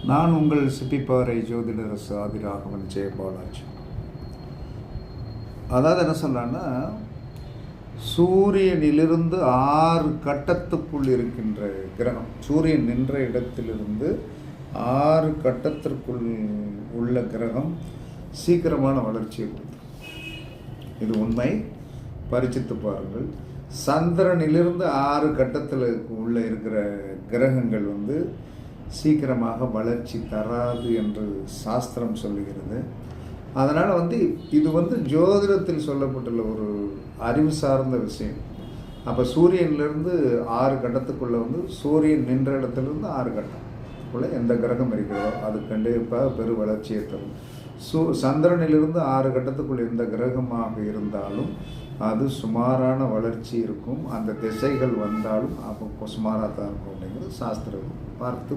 நான் உங்கள் சிப்பிப்பாறை ஜோதிடர் ஆதிராகவன் ஜெயபாலாஜி. அதாவது என்ன சொல்லலான்னா, சூரியனிலிருந்து 6 கட்டத்துக்குள் இருக்கின்ற கிரகம், சூரியன் நின்ற இடத்திலிருந்து 6 கட்டத்திற்குள் உள்ள கிரகம் சீக்கிரமான வளர்ச்சியை கொடுக்கும். இது உண்மை, பரிச்சித்து பாருங்கள். சந்திரனிலிருந்து 6 கட்டத்தில் உள்ள இருக்கிற கிரகங்கள் சீக்கிரமாக வளர்ச்சி தராது என்று சாஸ்திரம் சொல்லுகிறது. அதனால் இது ஜோதிடத்தில் சொல்லப்பட்டுள்ள ஒரு அறிவு சார்ந்த விஷயம். அப்போ சூரியனிலிருந்து 6 கட்டத்துக்குள்ளே சூரியன் நின்ற இடத்துலேருந்து 6 கட்டத்துக்குள்ளே எந்த கிரகம் இருக்கிறதோ அது கண்டிப்பாக பெரு வளர்ச்சியை தரும். சந்திரனிலிருந்து 6 கட்டத்துக்குள்ளே எந்த கிரகமாக இருந்தாலும் அது சுமாரான வளர்ச்சி இருக்கும். அந்த திசைகள் வந்தாலும் அப்போ சுமாராக தான் இருக்கும் அப்படிங்கிறது சாஸ்திரம் பார்த்து